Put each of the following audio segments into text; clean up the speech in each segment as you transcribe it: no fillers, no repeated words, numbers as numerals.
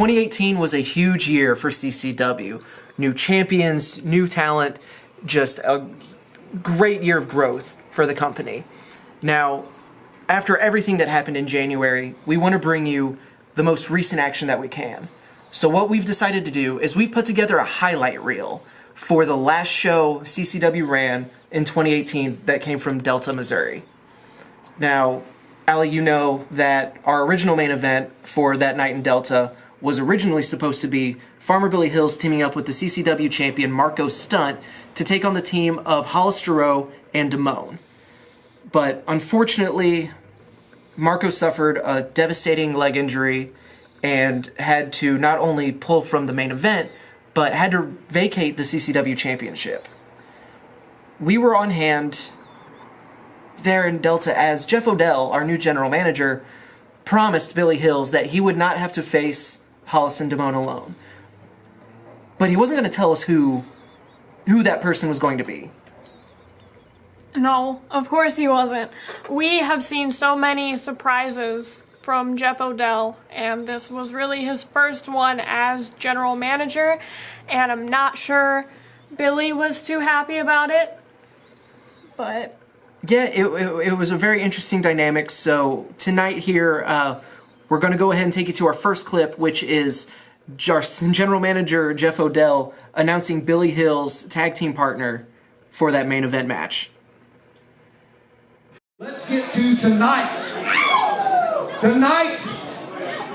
2018 was a huge year for CCW. New champions, new talent, just a great year of growth for the company. Now, after everything that happened in January, we want to bring you the most recent action that we can. So what we've decided to do is we've put together a highlight reel for the last show CCW ran in 2018 that came from Delta, Missouri. Now, Ally, you know that our original main event for that night in Delta was originally supposed to be Farmer Billy Hills teaming up with the CCW champion Marco Stunt to take on the team of Hollis, Giroux, and Damone. But unfortunately, Marco suffered a devastating leg injury and had to not only pull from the main event, but had to vacate the CCW championship. We were on hand there in Delta as Jeff Odell, our new general manager, promised Billy Hills that he would not have to face Hollis and Damone alone. But he wasn't going to tell us who that person was going to be. No, of course he wasn't. We have seen so many surprises from Jeff Odell, and this was really his first one as general manager, and I'm not sure Billy was too happy about it, but... Yeah, it was a very interesting dynamic. So tonight here, we're going to go ahead and take you to our first clip, which is our general manager, Jeff Odell, announcing Billy Hills' tag team partner for that main event match. Let's get to tonight. Tonight,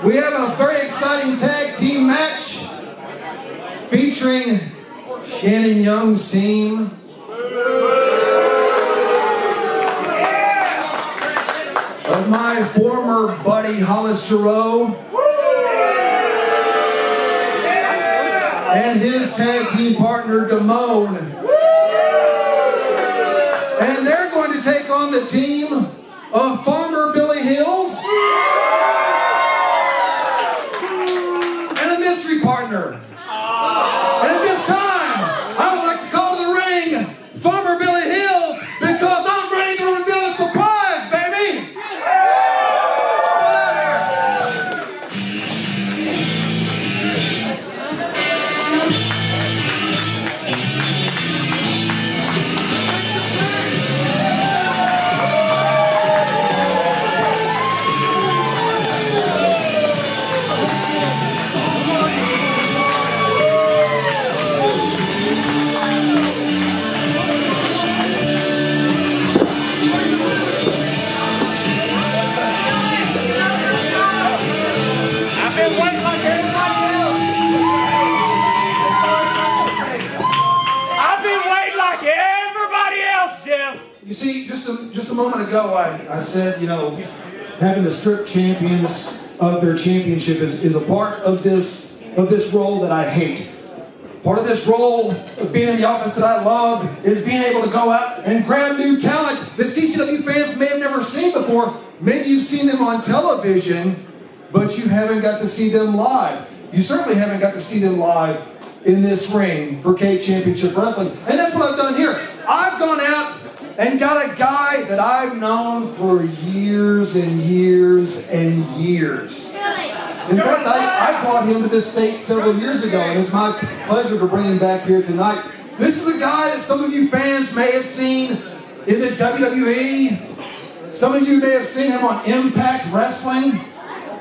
we have a very exciting tag team match featuring Shannon Young's team. Of my former buddy Hollis Giroux and his tag team partner Damone. And they're going to take on the team of Farmer Billy Hills and a mystery partner. And at this time, I would like to call to the ring Farmer Billy Hills because I'm ready to reveal a surprise, baby! You see, just a moment ago, I said, you know, having the strip champions of their championship is a part of this role that I hate. Part of this role of being in the office that I love is being able to go out and grab new talent that CCW fans may have never seen before. Maybe you've seen them on television, but you haven't got to see them live. You certainly haven't got to see them live in this ring for K Championship Wrestling. And that's what I've done here. I've gone out and got a guy that I've known for years and years and years. In fact, I brought him to this state several years ago, and it's my pleasure to bring him back here tonight. This is a guy that some of you fans may have seen in the WWE. Some of you may have seen him on Impact Wrestling.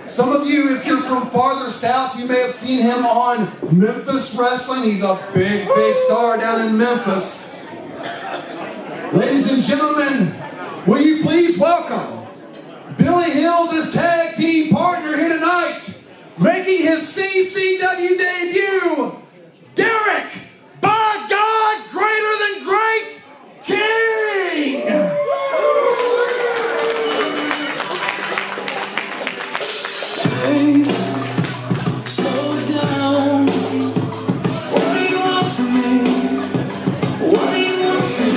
Some of you, if you're from farther south, you may have seen him on Memphis Wrestling. He's a big, big star down in Memphis. Ladies and gentlemen, will you please welcome Billy Hills' tag team partner here tonight, making his CCW debut, Derrick, by God, greater than great, King! Hey, slow it down. What do you want from me? What do you want from me?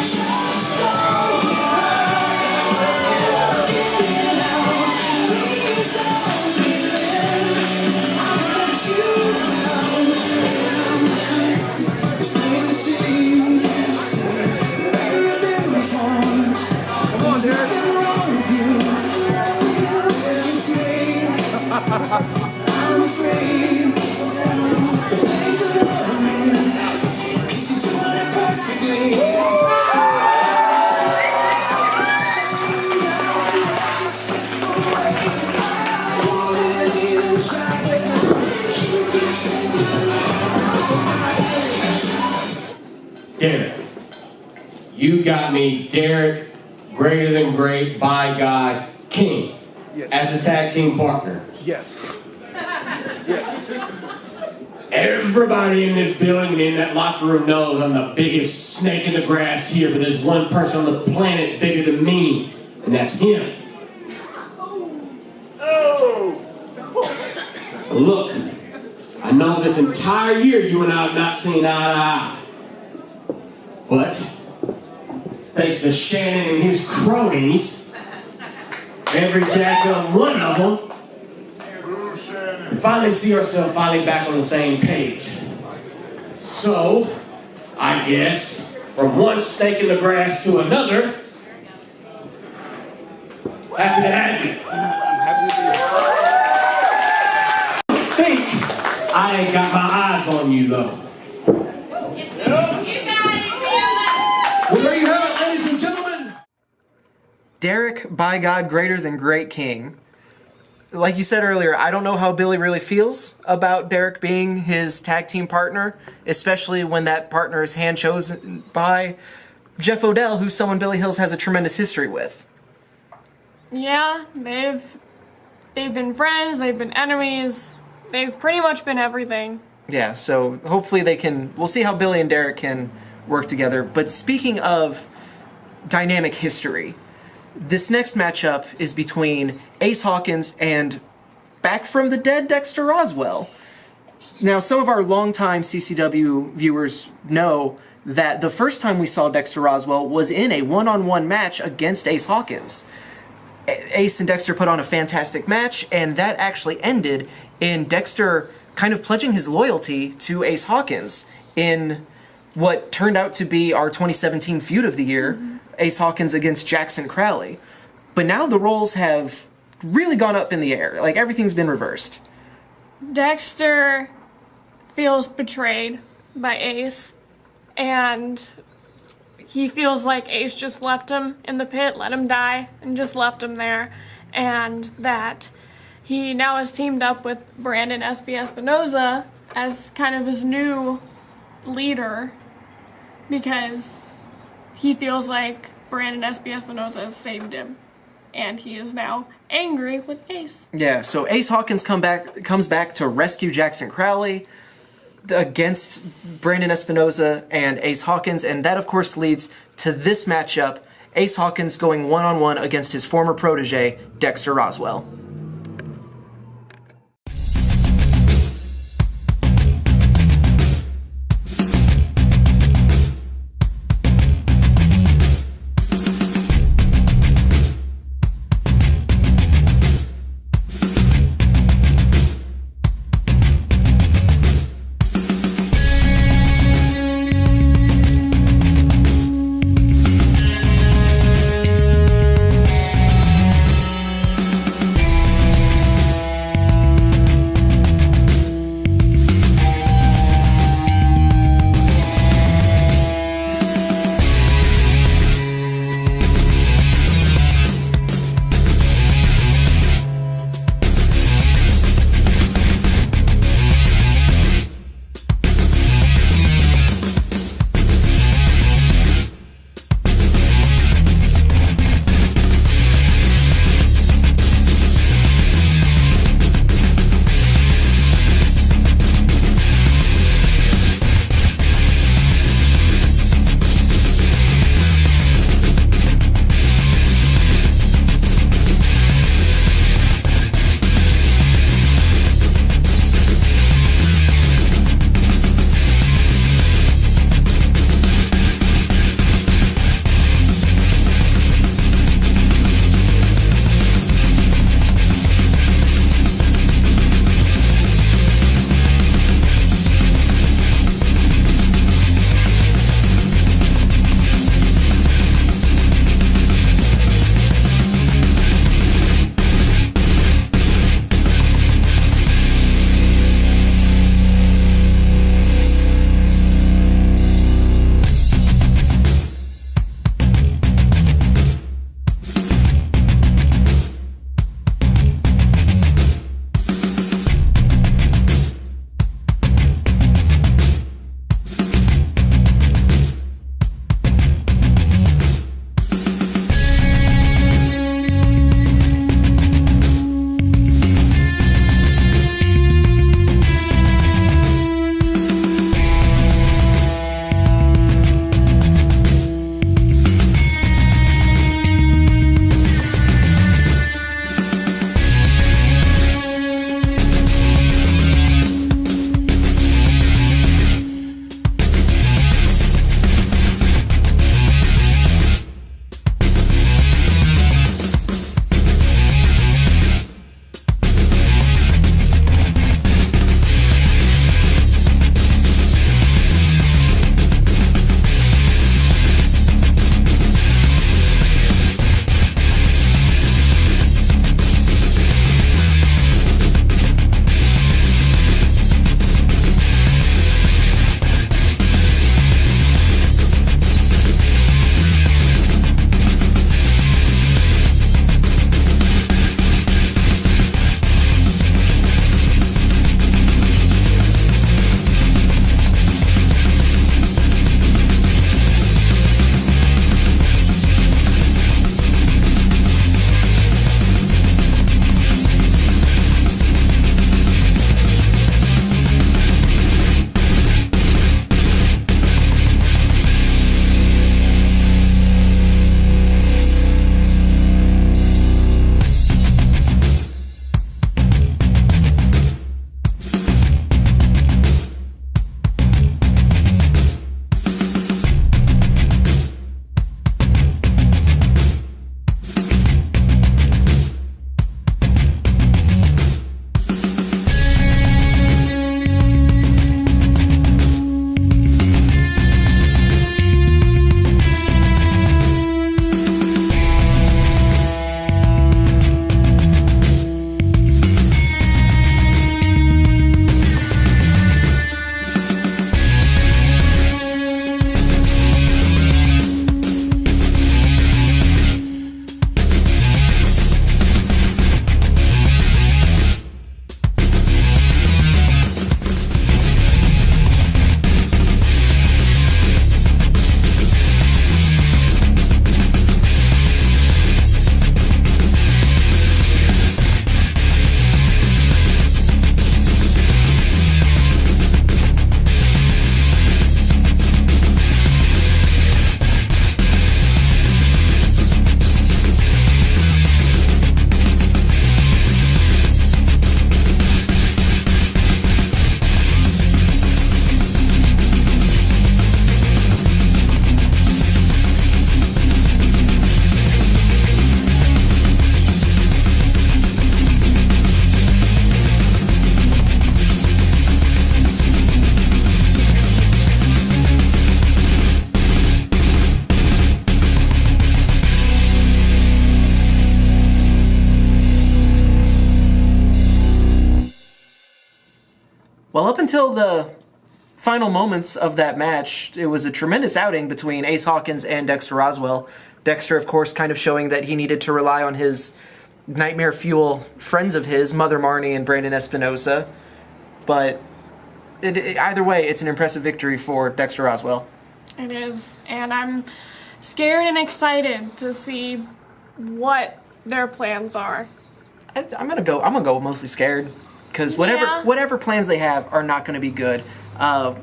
Just don't get out. Please don't be there. I'm afraid the things you love me, 'cause you're doing it perfectly. Derrick, you got me Derrick, greater than great, by God, king, as a tag team partner. Yes. Yes. Everybody in this building and in that locker room knows I'm the biggest snake in the grass here, but there's one person on the planet bigger than me, and that's him. Look, I know this entire year you and I have not seen eye to eye. But, thanks to Seanan and his cronies, every daggone one of them, we finally see ourselves back on the same page. So, I guess, from one stake in the grass to another, happy to have you. I think I ain't got my eyes on you, though. Well, there you have it, ladies and gentlemen. Derrick, by God, greater than great king. Like you said earlier, I don't know how Billy really feels about Derrick being his tag team partner, especially when that partner is hand chosen by Jeff Odell, who's someone Billy Hills has a tremendous history with. Yeah, they've been friends, they've been enemies, they've pretty much been everything. Yeah, so hopefully we'll see how Billy and Derrick can work together. But speaking of dynamic history, this next matchup is between Ace Hawkins and back from the dead Dexter Roswell. Now, some of our longtime CCW viewers know that the first time we saw Dexter Roswell was in a one-on-one match against Ace Hawkins. Ace and Dexter put on a fantastic match, and that actually ended in Dexter kind of pledging his loyalty to Ace Hawkins in what turned out to be our 2017 feud of the year, Ace Hawkins against Jacksyn Crowley. But now the roles have really gone up in the air. Like, everything's been reversed. Dexter feels betrayed by Ace, and he feels like Ace just left him in the pit, let him die, and just left him there, and that he now has teamed up with Brandon SB Espinosa as kind of his new leader, because he feels like Brandon SB Espinosa has saved him, and he is now angry with Ace. Yeah, so Ace Hawkins comes back to rescue Jacksyn Crowley against Brandon Espinosa and Ace Hawkins, and that of course leads to this matchup, Ace Hawkins going one-on-one against his former protege, Dexter Roswell. Well, up until the final moments of that match, it was a tremendous outing between Ace Hawkins and Dexter Roswell. Dexter, of course, kind of showing that he needed to rely on his nightmare fuel friends of his, Mother Marni and Brandon Espinosa. But either way, it's an impressive victory for Dexter Roswell. It is, and I'm scared and excited to see what their plans are. I'm gonna go mostly scared, because whatever plans they have are not going to be good.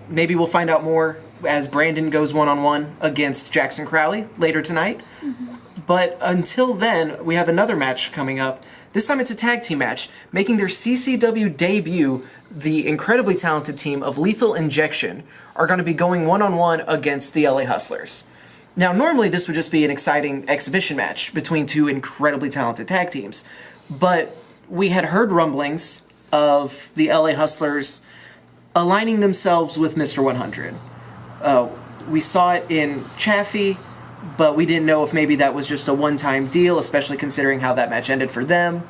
Maybe we'll find out more as Brandon goes one-on-one against Jacksyn Crowley later tonight. Mm-hmm. But until then, we have another match coming up. This time it's a tag team match. Making their CCW debut, the incredibly talented team of Lethal Injection are going to be going one-on-one against the LA Hustlers. Now, normally this would just be an exciting exhibition match between two incredibly talented tag teams. But we had heard rumblings of the LA Hustlers aligning themselves with Mr. 100. We saw it in Chaffee, but we didn't know if maybe that was just a one-time deal, especially considering how that match ended for them.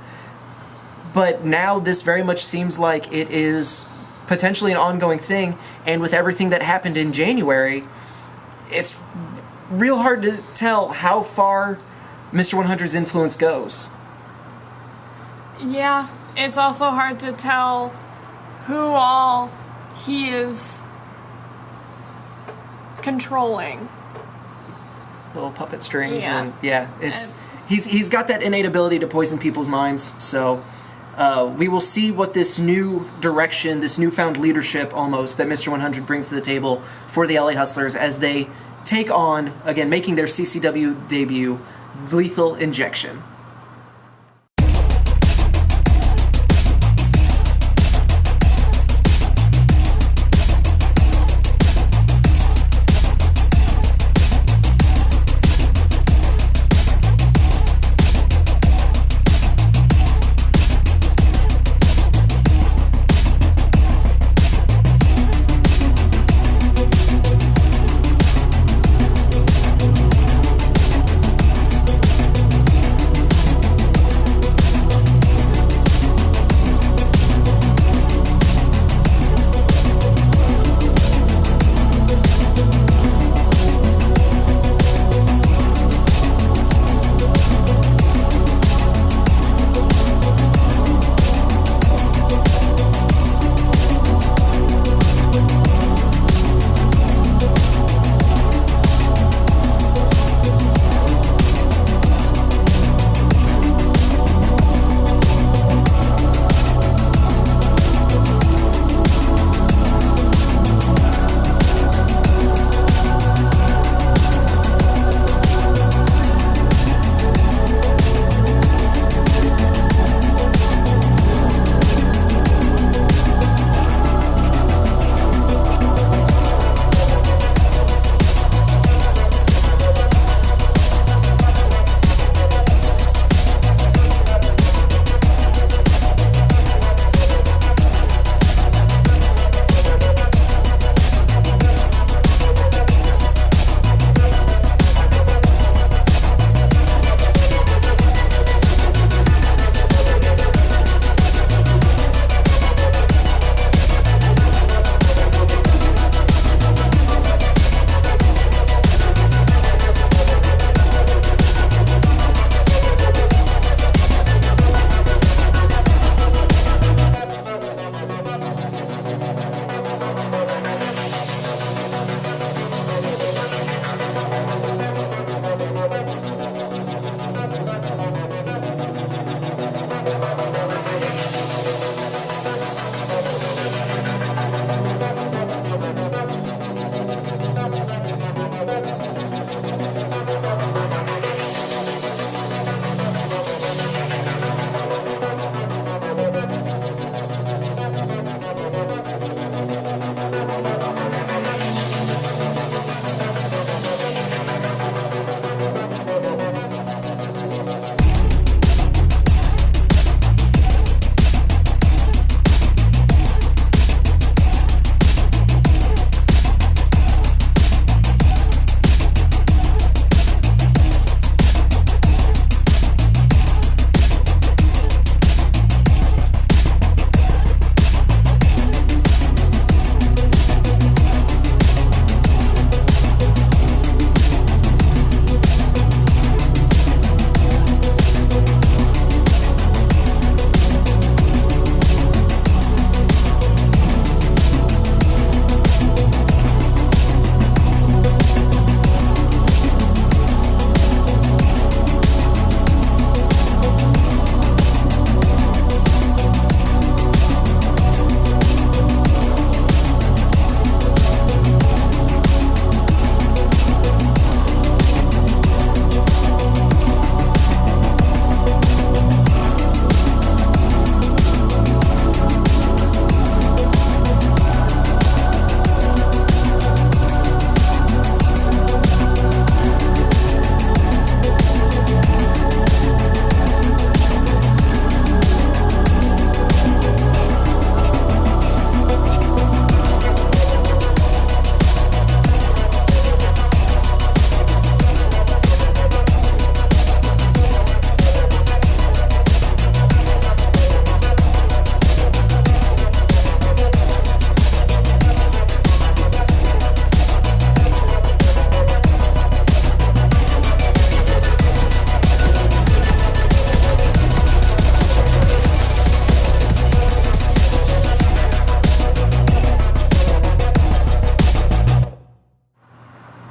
But now this very much seems like it is potentially an ongoing thing, and with everything that happened in January, it's real hard to tell how far Mr. 100's influence goes. Yeah, it's also hard to tell who all he is controlling. Little puppet strings, and he's got that innate ability to poison people's minds. So we will see what this new direction, this newfound leadership almost that Mr. 100 brings to the table for the LA Hustlers as they take on, again, making their CCW debut, Lethal Injection.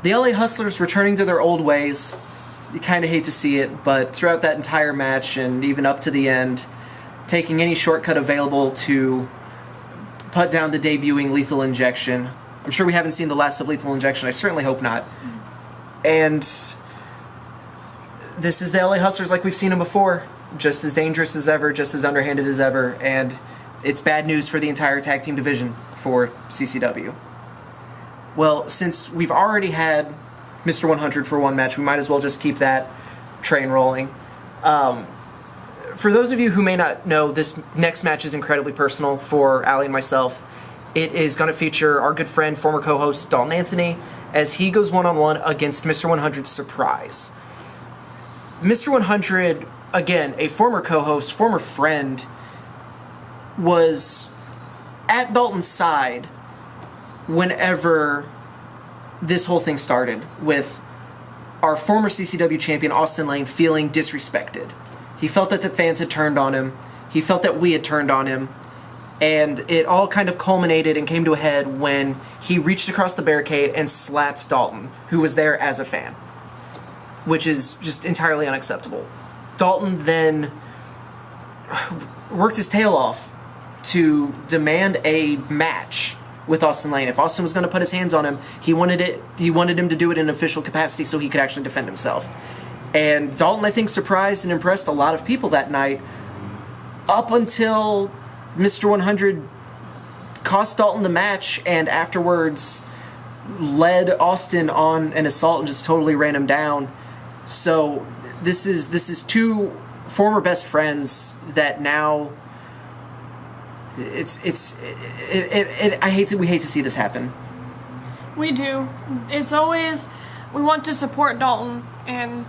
The LA Hustlers returning to their old ways. You kind of hate to see it, but throughout that entire match and even up to the end, taking any shortcut available to put down the debuting Lethal Injection. I'm sure we haven't seen the last of Lethal Injection. I certainly hope not. And this is the LA Hustlers like we've seen them before. Just as dangerous as ever, just as underhanded as ever, and it's bad news for the entire tag team division for CCW. Well, since we've already had Mr. 100 for one match, we might as well just keep that train rolling. For those of you who may not know, this next match is incredibly personal for Ally and myself. It is going to feature our good friend, former co-host Dalton Anthony, as he goes one-on-one against Mr. 100's Surprise. Mr. 100, again, a former co-host, former friend, was at Dalton's side whenever this whole thing started, with our former CCW champion, Austin Lane, feeling disrespected. He felt that the fans had turned on him. He felt that we had turned on him. And it all kind of culminated and came to a head when he reached across the barricade and slapped Dalton, who was there as a fan, which is just entirely unacceptable. Dalton then worked his tail off to demand a match with Austin Lane. If Austin was going to put his hands on him, he wanted him to do it in an official capacity so he could actually defend himself. And Dalton, I think, surprised and impressed a lot of people that night, up until Mr. 100 cost Dalton the match and afterwards led Austin on an assault and just totally ran him down. So this is two former best friends that now we hate to see this happen. We do. It's always, we want to support Dalton and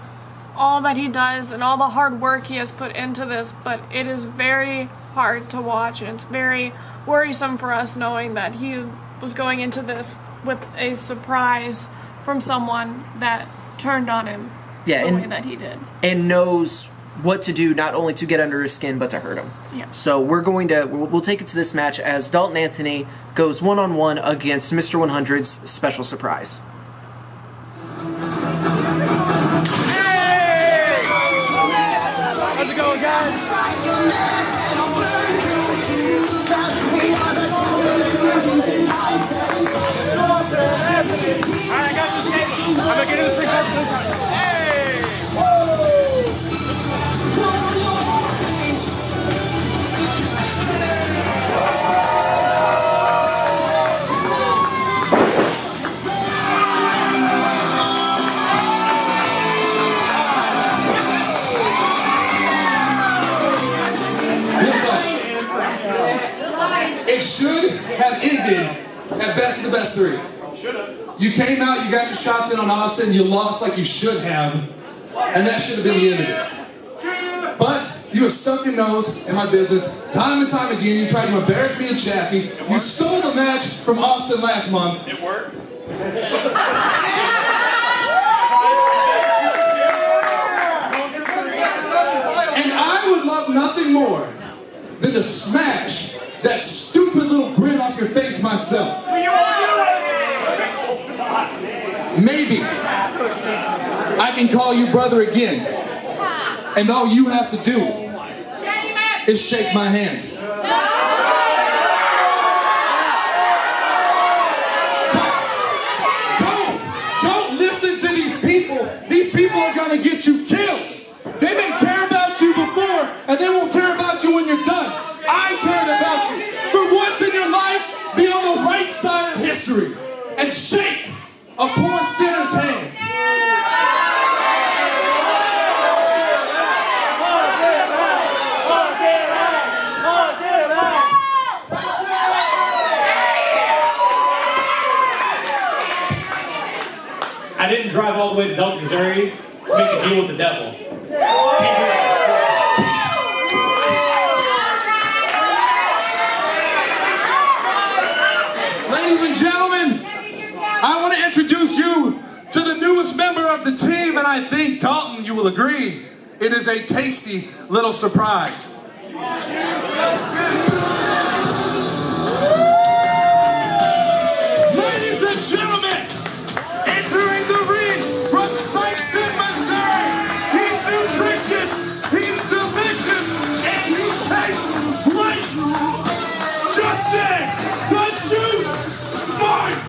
all that he does and all the hard work he has put into this, but it is very hard to watch, and it's very worrisome for us knowing that he was going into this with a surprise from someone that turned on him the way that he did. And knows what to do, not only to get under his skin, but to hurt him. Yeah. So we'll take it to this match as Dalton Anthony goes one-on-one against Mr. 100's Special Surprise. How's it going, guys? Alright, I got this game. I'm gonna get in the free card for this time. Hey! It should have ended at best of the best three. You came out, you got your shots in on Austin, you lost like you should have, and that should have been the end of it. But you have stuck your nose in my business time and time again. You tried to embarrass me and Chappie. You stole the match from Austin last month. It worked. And I would love nothing more than to smash that stupid little grin off your face myself. Maybe I can call you brother again, and all you have to do is shake my hand. Don't listen to these people. These people are gonna get you killed. They didn't care about you before, and they won't care about you when you're done. I cared about you. For once in your life, be on the right side of history and shake a poor sinner's hand. I didn't drive all the way to Dalton, Missouri to make a deal with the devil. Ladies and gentlemen, I want to introduce you to the newest member of the team, and I think, Dalton, you will agree, it is a tasty little surprise. Ladies and gentlemen, entering the Justin, the Juice Smart.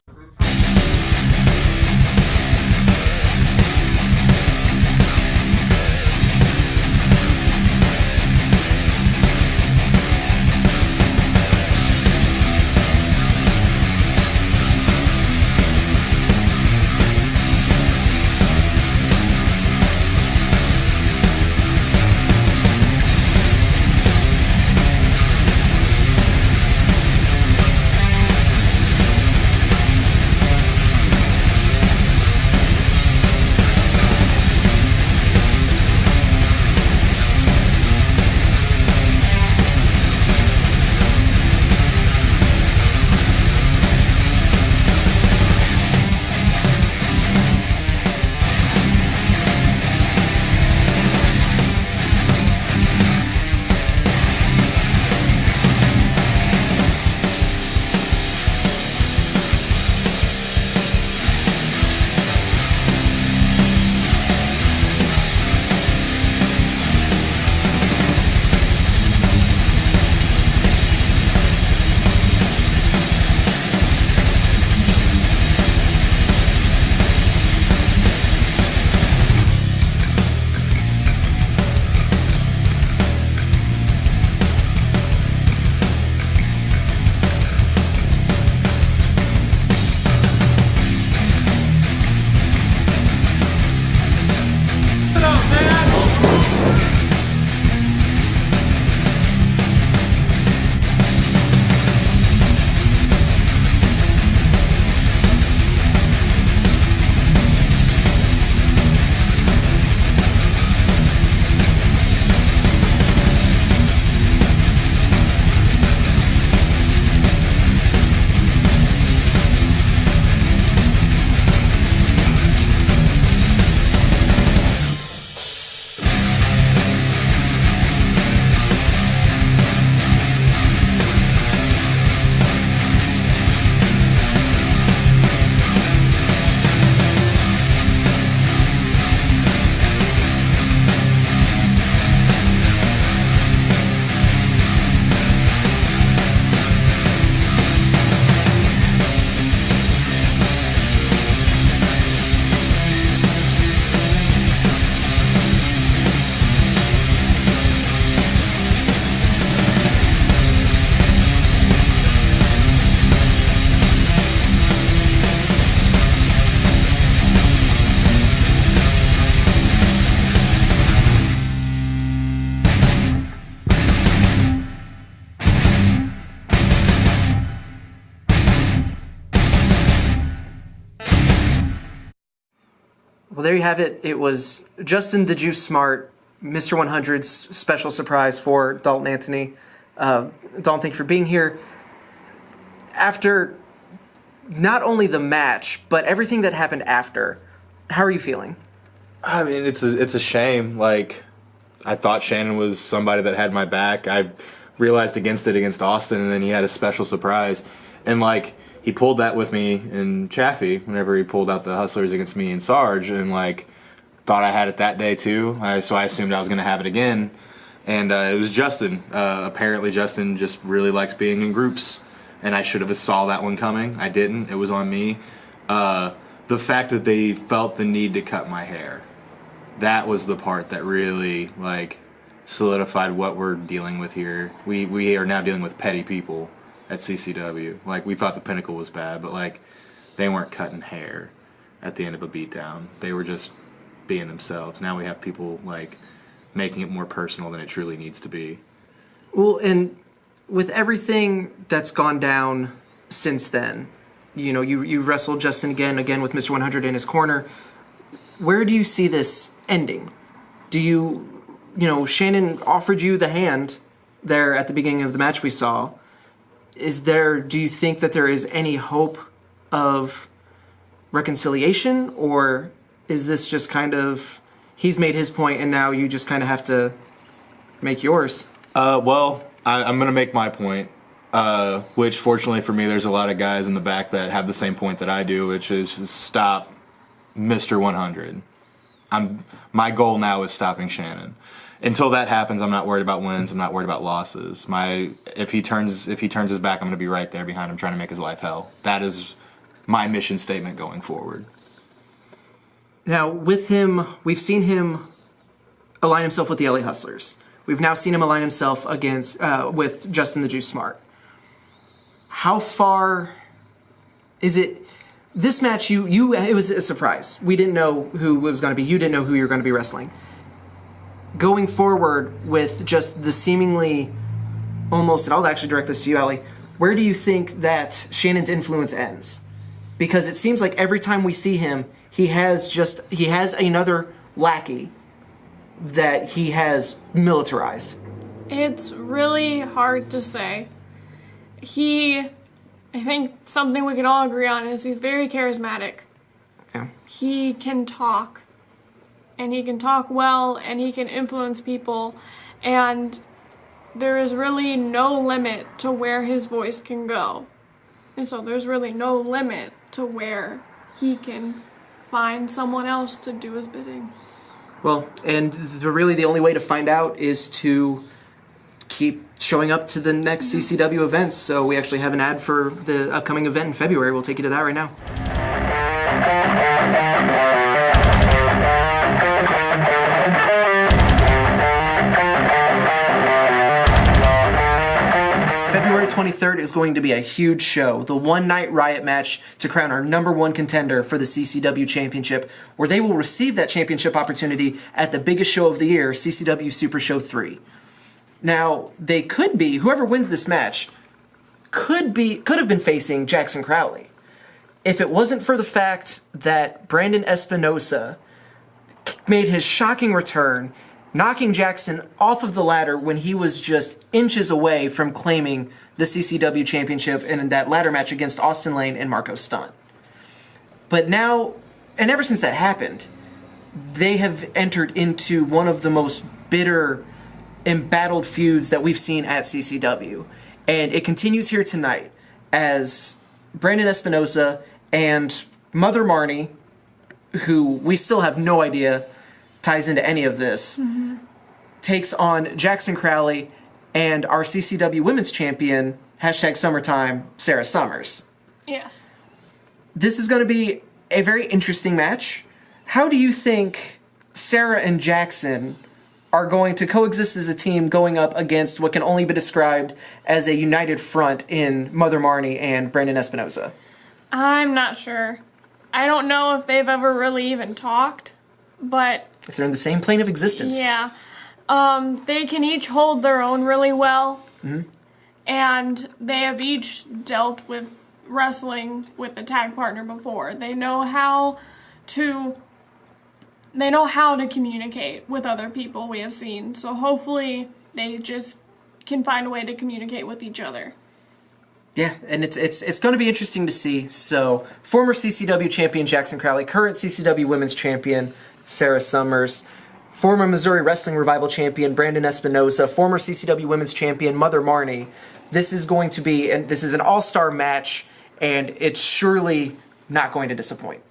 Well, there you have it. It was Justin the Juice Smart, Mr. 100's special surprise for Dalton Anthony. Dalton, thank you for being here. After not only the match, but everything that happened after, how are you feeling? I mean, it's a shame. Like, I thought Seanan was somebody that had my back. I realized against Austin, and then he had a special surprise. And, like, he pulled that with me in Chaffee whenever he pulled out the Hustlers against me and Sarge, and, like, thought I had it that day, too. So I assumed I was going to have it again. And it was Justin. Apparently Justin just really likes being in groups, and I should have saw that one coming. I didn't. It was on me. The fact that they felt the need to cut my hair, that was the part that really, like, solidified what we're dealing with here. We are now dealing with petty people at CCW. Like, we thought the Pinnacle was bad, but, like, they weren't cutting hair at the end of a beatdown. They were just being themselves. Now we have people, like, making it more personal than it truly needs to be. Well, and with everything that's gone down since then, you know, you wrestled Justin again with Mr. 100 in his corner. Where do you see this ending? Do you know, Seanan offered you the hand there at the beginning of the match we saw. Do you think that there is any hope of reconciliation, or is this just kind of, he's made his point and now you just kind of have to make yours? Well, I'm going to make my point, which fortunately for me, there's a lot of guys in the back that have the same point that I do, which is stop Mr. 100. My goal now is stopping Seanan. until that happens, I'm not worried about wins. I'm not worried about losses. If he turns his back, I'm going to be right there behind him, trying to make his life hell. That is my mission statement going forward. Now, with him, we've seen him align himself with the LA Hustlers. We've now seen him align himself with Justin the Juice Smart. How far is it? This match, it was a surprise. We didn't know who it was going to be. You didn't know who you were going to be wrestling. Going forward with just the seemingly almost, and I'll actually direct this to you, Ally, where do you think that Seanán's influence ends? Because it seems like every time we see him, he has another lackey that he has militarized. It's really hard to say. I think something we can all agree on is he's very charismatic. Okay. He can talk. And he can talk well, and he can influence people. And there is really no limit to where his voice can go. And so there's really no limit to where he can find someone else to do his bidding. Well, and really the only way to find out is to keep showing up to the next CCW events. So we actually have an ad for the upcoming event in February. We'll take you to that right now. February 23rd is going to be a huge show, the one-night Riot match to crown our #1 contender for the CCW Championship, where they will receive that championship opportunity at the biggest show of the year, CCW Super Show 3. Now, whoever wins this match could have been facing Jacksyn Crowley. If it wasn't for the fact that Brandon Espinosa made his shocking return, knocking Jacksyn off of the ladder when he was just inches away from claiming the CCW Championship in that ladder match against Austin Lane and Marco Stunt. But now, and ever since that happened, they have entered into one of the most bitter, embattled feuds that we've seen at CCW. And it continues here tonight as Brandon Espinosa and Mother Marni, who we still have no idea ties into any of this, takes on Jacksyn Crowley and our CCW Women's Champion, #Summertime, Sarah Summers. Yes. This is going to be a very interesting match. How do you think Sarah and Jacksyn are going to coexist as a team going up against what can only be described as a united front in Mother Marni and Brandon Espinosa? I'm not sure. I don't know if they've ever really even talked, but if they're in the same plane of existence. Yeah. They can each hold their own really well. And they have each dealt with wrestling with a tag partner before. They know how to communicate with other people, we have seen. So hopefully they just can find a way to communicate with each other. Yeah, and it's going to be interesting to see. So, former CCW champion Jacksyn Crowley, current CCW Women's Champion Sarah Summers, former Missouri Wrestling Revival champion Brandon Espinosa, former CCW Women's Champion Mother Marni. This is an all-star match, and it's surely not going to disappoint.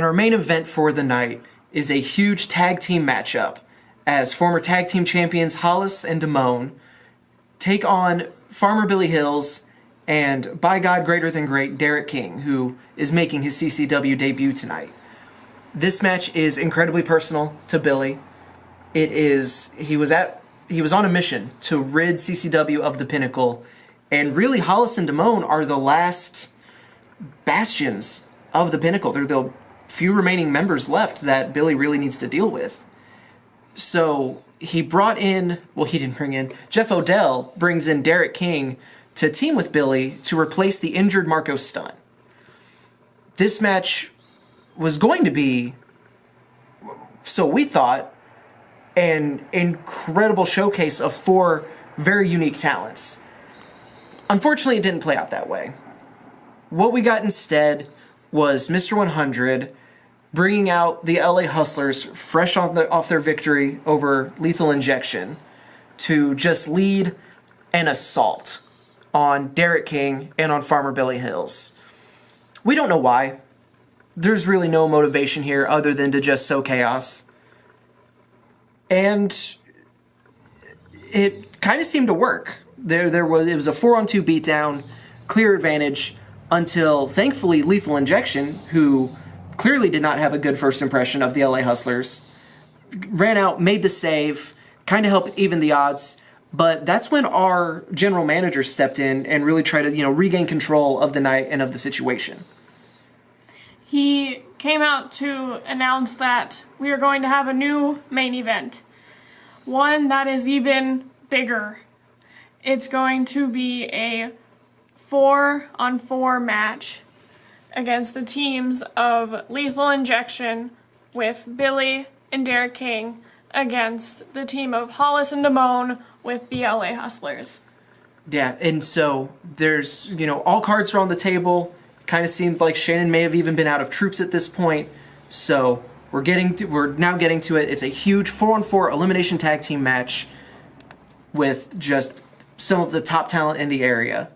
And our main event for the night is a huge tag team matchup as former tag team champions Hollis and Damone take on Farmer Billy Hills and by God greater than great Derrick King, who is making his CCW debut tonight. This match is incredibly personal to Billy. He was on a mission to rid CCW of the Pinnacle And really, Hollis and Damone are the last bastions of the Pinnacle. They're the few remaining members left that Billy really needs to deal with. So he brought in, well, he didn't bring in, Jeff Odell brings in Derrick King to team with Billy to replace the injured Marco Stunt. This match was going to be, so we thought, an incredible showcase of 4 very unique talents. Unfortunately, it didn't play out that way. What we got instead was Mr. 100 bringing out the LA Hustlers fresh off their victory over Lethal Injection to just lead an assault on Derrick King and on Farmer Billy Hills. We don't know why. There's really no motivation here other than to just sow chaos. And it kind of seemed to work. It was a 4-on-2 beatdown, clear advantage, until thankfully Lethal Injection, who clearly did not have a good first impression of the LA Hustlers, ran out, made the save, kind of helped even the odds. But that's when our general manager stepped in and really tried to, regain control of the night and of the situation. He came out to announce that we are going to have a new main event. One that is even bigger. It's going to be a 4-on-4 match against the teams of Lethal Injection with Billy and Derrick King against the team of Hollis and Damone with the LA Hustlers. Yeah, and so there's, all cards are on the table. Kind of seems like Seanan may have even been out of troops at this point. So we're now getting to it. It's a huge 4-on-4 elimination tag team match with just some of the top talent in the area.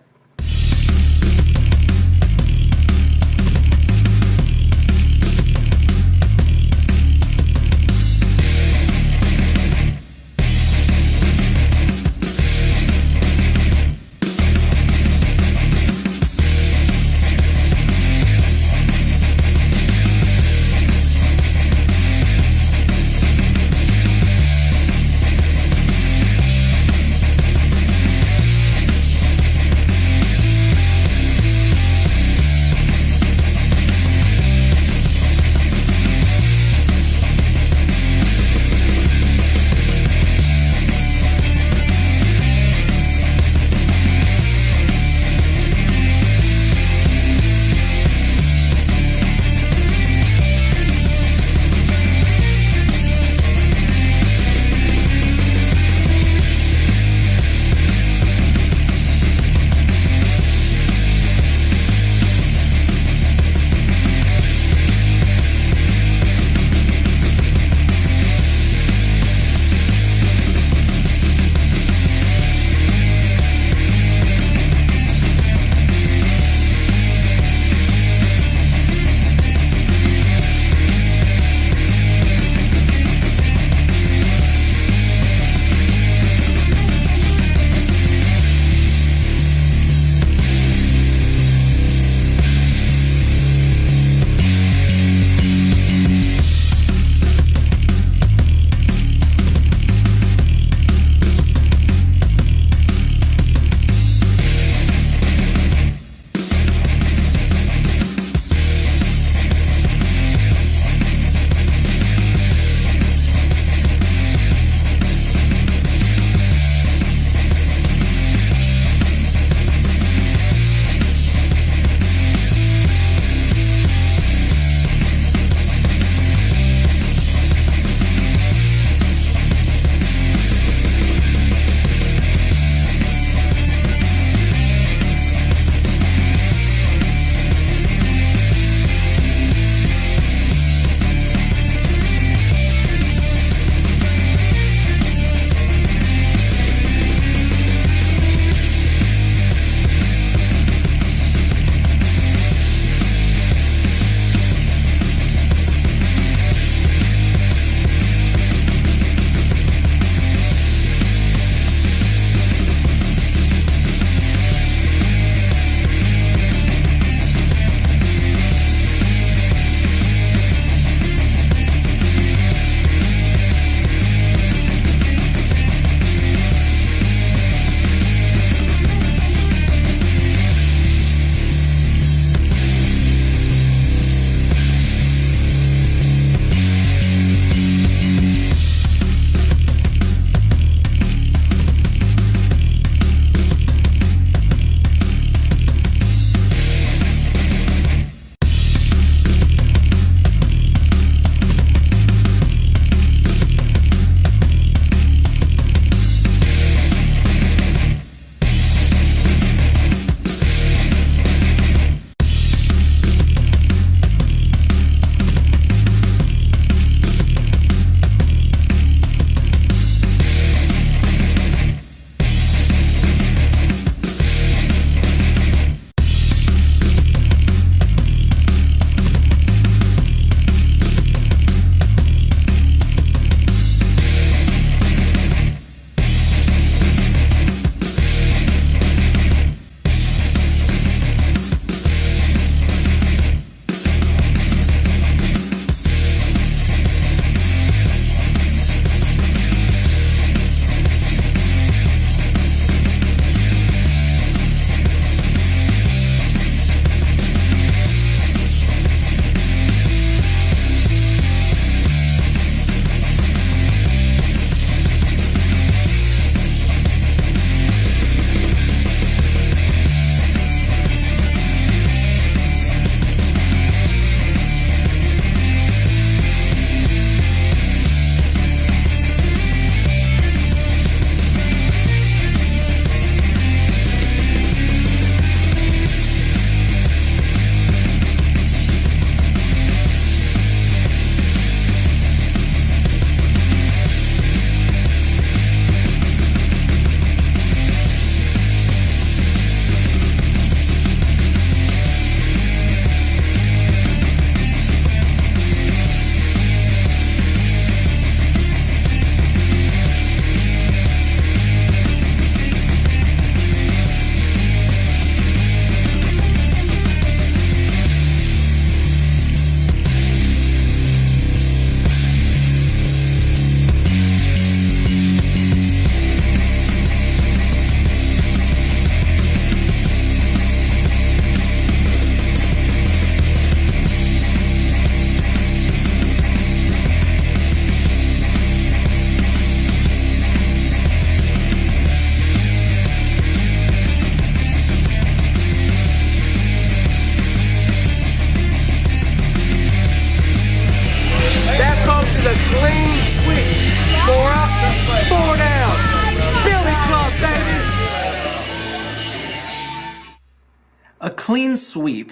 clean sweep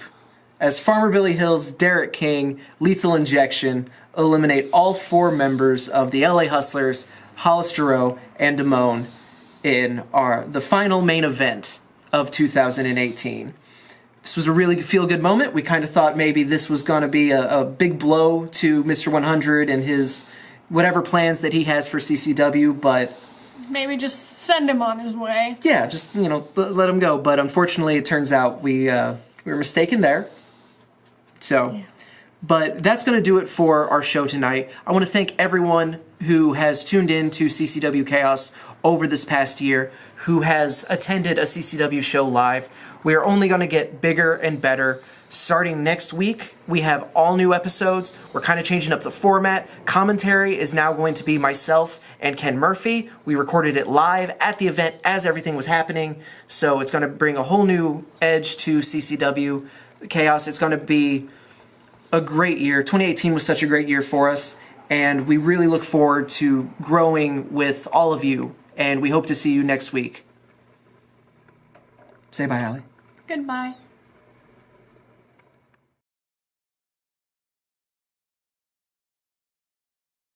as Farmer Billy Hill's Derrick King Lethal Injection eliminate all 4 members of the LA Hustlers, Hollis, Giroux, and Damone in the final main event of 2018. This was a really feel-good moment. We kind of thought maybe this was going to be a big blow to Mr. 100 and his whatever plans that he has for CCW, but... Maybe just send him on his way. Yeah, just, let him go. But unfortunately, it turns out we were mistaken there. So... Yeah. But that's going to do it for our show tonight. I want to thank everyone who has tuned in to CCW Chaos over this past year, who has attended a CCW show live. We are only going to get bigger and better. Starting next week, we have all new episodes. We're kind of changing up the format. Commentary is now going to be myself and Ken Murphy. We recorded it live at the event as everything was happening, so it's going to bring a whole new edge to CCW Chaos. It's going to be a great year. 2018 was such a great year for us, and we really look forward to growing with all of you, and we hope to see you next week. Say bye, Allie. Goodbye.